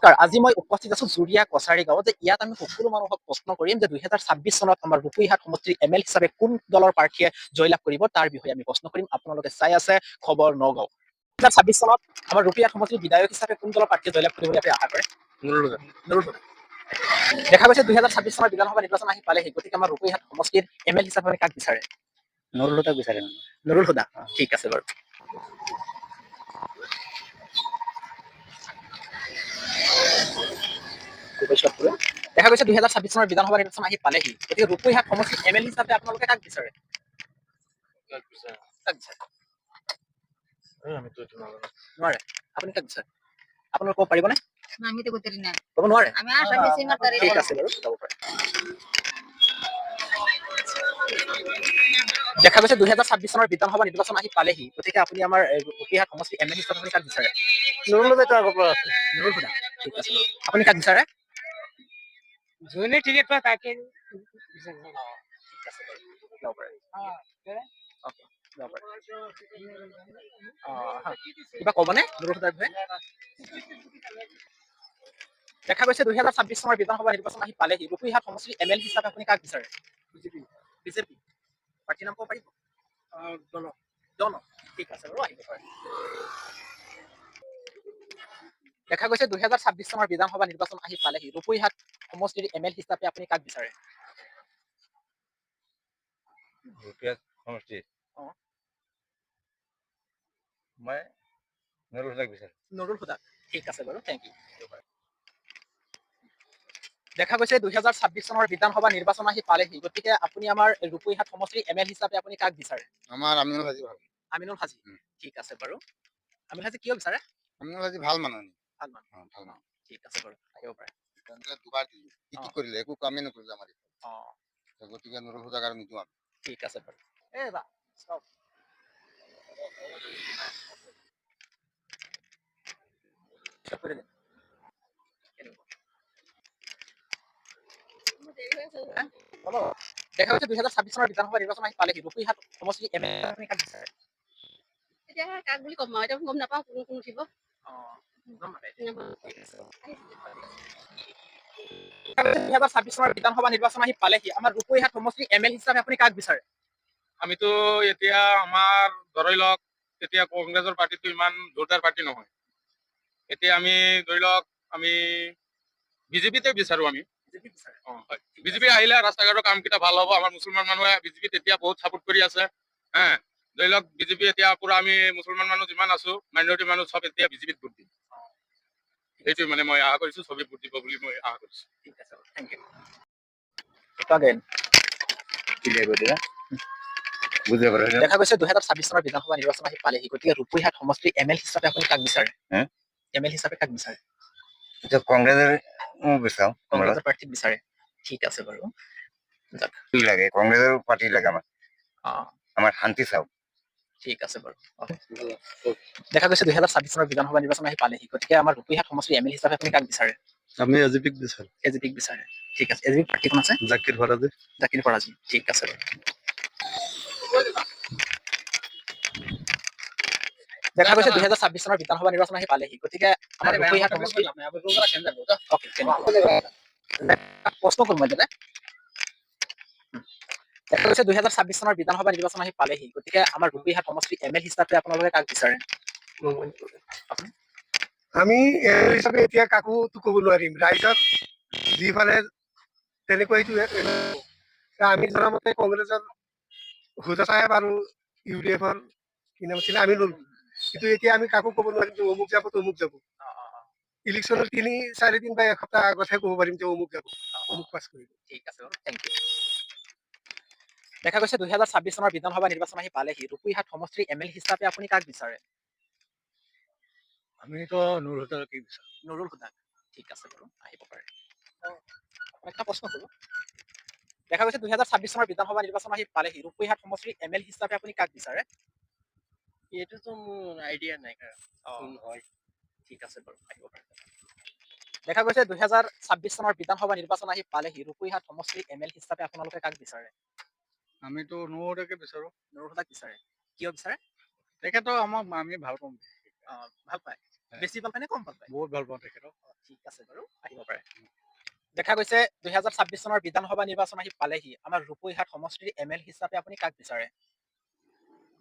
নমস্কাৰ, আজি মই উপস্থিত আছো জুৰিয়া কছাৰী গাঁৱত। যে ইয়াত আমি সকলো মানুহক প্ৰশ্ন কৰিম যে 2026 চনত আমাৰ ৰূপৈহাট সমষ্টিৰ ML হিচাপে কোন দলৰ প্ৰাৰ্থীয়ে জয়লাভ কৰিব তাৰ বিষয়ে আমি প্ৰশ্ন কৰিম। আপোনালোকে চাই আছে খবৰ নগাঁও। 2026 চনত আমাৰ ৰূপৈহাট সমষ্টিৰ বিধায়ক হিচাপে কোন দলৰ প্ৰাৰ্থীয়ে জয়লাভ কৰিব বুলি আপুনি আশা কৰে? নুৰুল হুদা। দেখা গৈছে 2026 চনৰ বিধানসভা নিৰ্বাচন আহি পালেহি, গতিকে আমাৰ ৰূপৈহাট সমষ্টিৰ ML হিচাপে আপুনি কাক বিচাৰে? নুৰুল হুদাক বিচাৰে। নুৰুল হুদা, ঠিক আছে বাৰু। দেখা গৈছে 2026 চনৰ বিধানসভা নিৰ্বাচন আহি পালেহি, গতিকে ৰূপৈহাট সমষ্টিৰ ML হিচাপে আপোনালোকে কাক বিচাৰে? কাক বিচাৰে? নোৱাৰে, আপুনি কাক বিচাৰে? আপোনালোকে ক'ব পাৰিবনে? আমিতো গোটেই না ক'ব নোৱাৰে? আমি আশা বেছি মাতাৰি ঠিক আছে বাৰু, যাব পাৰে। দেখা গৈছে 2026 চনৰ বিধানসভা নিৰ্বাচন আহি পালেহি, গতিকে আপুনি আমাৰ ৰূপৈহাট সমষ্টিৰ ML হিচাপে আপুনি কাক বিচাৰে? নুৰুল হুদাটো আগৰ পৰা আছে। নুৰুল হুদা, ঠিক আছে বাৰু। আপুনি কাক বিচাৰে? যোনে টিকেট পায় তাকে যাব পাৰে। Okay, যাব পাৰে। কিবা ক'বনে নুৰুল হুদাৰ বিষয়ে? দেখা গৈছে 2026 চনৰ বিধানসভা নিৰ্বাচন আহি পালেহি, ৰূপৈহাট সমষ্টিৰ ML হিচাপে আপুনি কাক বিচাৰে? বিজেপি। পাৰ্টীৰ নাম ক'ব পাৰিব? জন, ঠিক আছে বাৰু, আহিব পাৰে। দেখা গৈছে 2026 চনৰ বিধানসভা নিৰ্বাচন আহি পালেহি, ৰূপৈহাট সমষ্টিৰ ML হিচাপে আপুনি কাক বিচাৰে? ৰূপৈহাট সমষ্টি অ'। মই নুৰুল হুদাক বিচাৰো। নুৰুল হুদা, ঠিক আছে বাৰু, থেংক ইউ। দেখা গৈছে 2026 চনৰ বিধানসভা নিৰ্বাচন আহি পালেহি, গতিকে আপুনি আমাৰ ৰূপৈহাট সমষ্টিৰ ML হিচাপে আপুনি কাক বিচাৰে? আমাৰ আমিনুল হাজি ভাল। আমিনুল হাজি, ঠিক আছে বাৰু। আমিনুল হাজি কিয় বিচাৰে? আমিনুল হাজি ভাল মানুহ। ভাল মানুহ, ভাল মানুহ। ঠিক আছে বাৰু, আহিব পাৰে। দুবাৰ দিলো, কি কৰিলে একো কামেই নকৰিলে আমাৰ। অ', গতিকে নুৰুল হুদাক আৰু নিদিওঁ আমি। ঠিক আছে বাৰু। এই বা stop। Stop কৰি দিম। হা? হ'ব। দেখা গৈছে 2026 চনৰ বিধানসভা নিৰ্বাচন আহি পালেহি, ৰূপৈহাট সমষ্টিৰ ML আপুনি কাক বিচাৰে? এতিয়া কাক বুলি ক'ম মই, এতিয়া গম নাপাওঁ কোন কোন উঠিব। অ', গম নাপায়। ঠিক আছে। 2026 চনৰ বিধানসভা নিৰ্বাচন আহি পালেহি, আমাৰ ৰূপৈহাট সমষ্টিৰ ML হিচাপে আপুনি কাক বিচাৰে? আমিতো এতিয়া আমাৰ ধৰি লওক এতিয়া কংগ্ৰেছৰ পাৰ্টিটো ইমান জোৰদাৰ পাৰ্টি নহয়। এতিয়া আমি ধৰি লওক আমি বিজেপিতে বিচাৰো আমি। বিজেপি বিচাৰে? অ হয়, বিজেপি আহিলে ৰাস্তা ঘাটৰ কামকেইটা ভাল হ'ব। আমাৰ মুছলমান মানুহে বিজেপিত এতিয়া বহুত চাপোৰ্ট কৰি আছে। হা, ধৰি লওক বিজেপি এতিয়া পুৰা আমি মুছলমান মানুহ যিমান আছো মাইনৰিটি মানুহ চব এতিয়া বিজেপিত ভোট দিম। এইটোৱে মানে মই আশা কৰিছো চবেই ভোট দিব বুলি মই আশা কৰিছো। ঠিক আছে, থেংক ইউ। Again. দেখা গৈছে 2026 চনৰ বিধানসভা নিৰ্বাচন আহি পালেহি, গতিকে ৰূপৈহাট সমষ্টিৰ ML হিচাপে আপুনি কাক বিচাৰে? ML হিচাপে কাক বিচাৰে? এতিয়া কংগ্ৰেছৰ বিচাৰো। কংগ্ৰেছৰ প্ৰাৰ্থীক বিচাৰে, ঠিক আছে বাৰু। লাগে কংগ্ৰেছৰ পাৰ্টি লাগে আমাক। অ', আমাৰ শান্তি চাওক। ঠিক আছে বাৰু। দেখা গৈছে 2026 চনৰ বিধানসভা নিৰ্বাচন আহি পালেহি, গতিকে আমাৰ ৰূপৈহাট সমষ্টিৰ ML হিচাপে আপুনি কাক বিচাৰে? আমি এজিপিক বিচাৰো। এজিপিক বিচাৰে, ঠিক আছে। এজিপিক প্ৰাৰ্থী কোন আছে? জাকিৰ ফাৰাজী। জাকিৰ ফাৰাজী, ঠিক আছে বাৰু। দেখা গৈছে 2026 চনৰ বিধানসভা নিৰ্বাচন আহি পালেহি, গতিকে আমাৰ ৰূপৈহাট সমষ্টিৰ প্ৰশ্ন কৰিম মই দাদা। দেখা গৈছে 2026 চনৰ বিধানসভা নিৰ্বাচন আহি পালেহি, গতিকে আমাৰ ৰূপৈহাট সমষ্টিৰ ML হিচাপে আপোনালোকে কাক বিচাৰে? আমি হিচাপে এতিয়া কাকো ক'ব নোৱাৰিম। ৰাইজক যিফালে তেনেকৈ আমি জনামতে কংগ্ৰেছৰ হুদা চাহেব আৰু UDFৰ কি নাম আছিলে আমিনুল, কিন্তু এতিয়া আমি কাকো ক'ব নোৱাৰিম যে অমুক যাব তমুক যাব। ইলেকশ্যনৰ 3-4 দিন বা এসপ্তাহ আগতহে ক'ব পাৰিম যে অমুক যাব, অমুক পাছ কৰিব। ঠিক আছে বাৰু, থেংক ইউ। দেখা গৈছে 2026 চনৰ বিধানসভা নিৰ্বাচন আহি পালেহি, ৰূপৈহাট সমষ্টিৰ ML হিচাপে আপুনি কাক বিচাৰে? আমিতো নুৰুল হুদাকে বিচাৰো। নুৰুল হুদা, ঠিক আছে বাৰু, আহিব পাৰে। এটা প্ৰশ্ন কৰো। দেখা গৈছে 2026 চনৰ বিধানসভা নিৰ্বাচন আহি পালেহি, ৰূপৈহাট সমষ্টিৰ ML হিচাপে আপুনি কাক বিচাৰে? এইটোতো মোৰ আইডিয়া নাই কোন হয়। ঠিক আছে বাৰু, আহিব পাৰে। দেখা গৈছে 2026 চনৰ বিধানসভা নিৰ্বাচন আহি পালেহি, ৰূপৈহাট সমষ্টিৰ ML হিচাপে আপোনালোকে কাক বিচাৰে? আমিতো নুৰুল হুদাকে বিচাৰো। নুৰুল হুদাক বিচাৰে, কিয় বিচাৰে? তেখেতক আমি ভাল পাওঁ। ভাল পায়, বেছি ভাল পায় নে কম ভাল পায়? বহুত ভাল পাওঁ তেখেতক। ঠিক আছে বাৰু, আহিব পাৰে। দেখা গৈছে 2026 চনৰ বিধানসভা নিৰ্বাচন আহি পালেহি। আমাৰ ৰূপৈহাট সমষ্টিৰ ML হিচাপে আপুনি কাক বিচাৰে?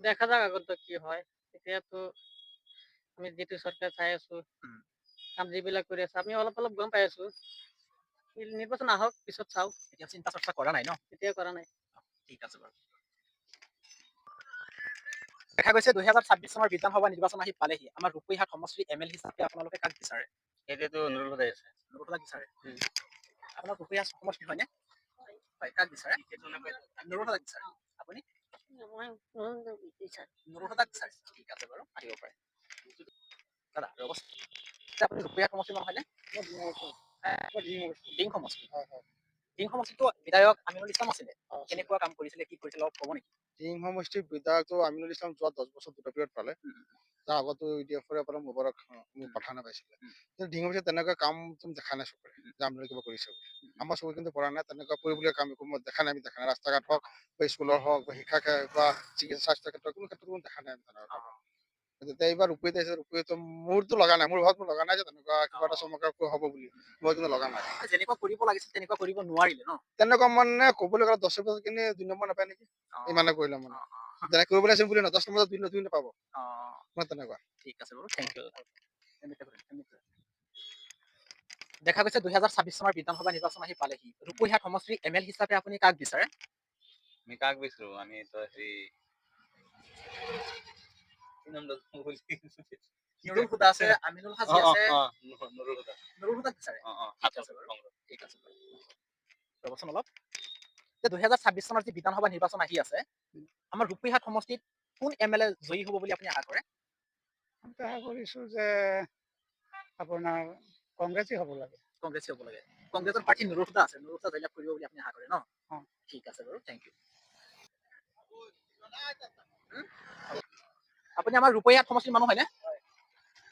দেখা যাক আগত কি হয়। এতিয়াতো আমি যিটো চৰকাৰ চাই আছো, উম। কাম যিবিলাক কৰি আছে আমি অলপ অলপ গম পাই আছো। নিৰ্বাচন আহক, পিছত চাওঁ। এতিয়া চিন্তা চৰ্চা কৰা নাই ন? এতিয়া কৰা নাই। ঠিক আছে বাৰু। দেখা গৈছে 2026 চনৰ বিধানসভা নিৰ্বাচন আহি পালেহি। আমাৰ ৰূপৈহাট সমষ্টিৰ ML হিচাপে আপোনালোকে কাক বিচাৰে? এতিয়াতো নুৰুল হৈ আছে। নৰুহলাক বিচাৰে। আপোনাৰ ৰূপৈহাট সমষ্টি হয়নে? হয়, কাক বিচাৰে? নৰুহলাক বিচাৰে। আপুনি? নৰুহলাক বিচাৰে। ঠিক আছে বাৰু, আহিব পাৰে। দাদা ৰ'বচোন। এতিয়া আপুনি ৰূপৈহাট সমষ্টিৰ মানুহ হয়নে? দিং সমষ্টি। দিং সমষ্টিতো বিধায়ক আমিনুল ইছলাম আছিলে। কেনেকুৱা কাম কৰিছিলে, কি কৰিছিলে অলপ ক'ব নেকি? টিং সমষ্টিৰ বিধায়কটো আমিনুল ইছলাম যোৱা 10 বছৰ দুটা পিৰিয়ড পালে। তাৰ আগতো UDF-ৰ পৰা মুবাৰক মোৰ কথা নাপাইছিলে। কিন্তু টিং সমষ্টিত তেনেকুৱা কাম তুমি দেখা নাই চকুৰে যে আমিনুলে কিবা কৰিছে বুলি। আমাৰ চকুৰে কিন্তু কৰা নাই, তেনেকুৱা কৰিবলগীয়া কাম একো মই দেখা নাই। আমি দেখা নাই, ৰাস্তা ঘাট হওক বা স্কুলৰ হওক বা শিক্ষা বা চিকিৎসা স্বাস্থ্য ক্ষেত্ৰত কোনো ক্ষেত্ৰত দেখা নাই আমি তেনেকুৱা কাম। যেতিয়া এইবাৰ ৰূপৈত আহিছে, ৰূপৈতো মোৰতো লগা নাই, মোৰ ঘৰত মোৰ লগা নাই যে তেনেকুৱা কিবা এটা চমৎকাৰ হ'ব বুলি। মই কিন্তু লগা নাই। যেনেকুৱা কৰিব লাগিছিল তেনেকুৱা কৰিব নোৱাৰিলে ন? তেনেকুৱা মানে ক'বলৈ গ'লে 10 বছৰ কিনে 2 নম্বৰ নাপায় নেকি? ইমানে কৰিলে মানে। যেনে কৰিব লাগিছিল বুলি নহয়, 10 নম্বৰ 2 নাপাব। মানে তেনেকুৱা। ঠিক আছে বাৰু, থেংক ইউ। দেখা গৈছে 2026 চনৰ বিধানসভা নিৰ্বাচন আহি পালেহি। ৰূপৈহাট সমষ্টিৰ ML হিচাপে আপুনি কাক বিচাৰে? আমি কাক বিচাৰো? আমি তো হেৰি কি নাম নুৰুল হুদা আছে, আমিনুল হাজি আছে, নুৰুল হুদাক বিচাৰে। ঠিক আছে বাৰু, ঠিক আছে বাৰু। ৰ'বচোন অলপ। যে 2026 চনৰ যি বিধানসভা নিৰ্বাচন আহি আছে, আমাৰ ৰূপৈহাট সমষ্টিত কোন MLA জয়ী হ'ব বুলি আপুনি আশা কৰে? আশা কৰিছো যে আপোনাৰ কংগ্ৰেছই হ'ব লাগে। কংগ্ৰেছে হ'ব লাগে। কংগ্ৰেছৰ প্ৰাৰ্থী নুৰুল হুদা আছে, নুৰুল হুদা জয়লাভ কৰিব বুলি আপুনি আশা কৰে ন? ঠিক আছে বাৰু, থেংক ইউ। আপুনি আমাৰ ৰূপৈহাট সমষ্টিৰ মানুহ হয়নে?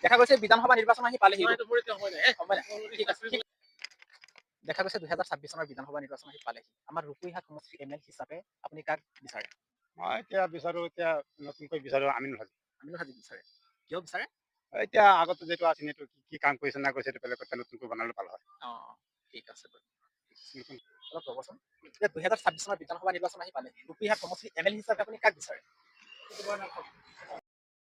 দেখা গৈছে বিধানসভা নিৰ্বাচন আহি পালেহি। ঠিক আছে, ঠিক। দেখা গৈছে 2026 চনৰ বিধানসভা নিৰ্বাচন আহি পালেহি। আমাৰ ৰূপৈহাট সমষ্টিৰ ML হিচাপে আপুনি কাক বিচাৰে? মই এতিয়া বিচাৰো, নতুনকৈ বিচাৰো আমিনুল হাজি। আমিনুল হাজি বিচাৰে। কিয় বিচাৰে? এতিয়া আগতে যিটো আছিল সেইটো কি কাম কৰিছে না কৰিছে সেইটো বেলেগ কথা, নতুনকৈ বনালে ভাল হয়। ঠিক আছে বাৰু। অলপ ৰ'বচোন। যে 2026 চনৰ বিধানসভা নিৰ্বাচন আহি পালেহি। ৰূপৈহাট সমষ্টিৰ ML হিচাপে আপুনি কাক বিচাৰে?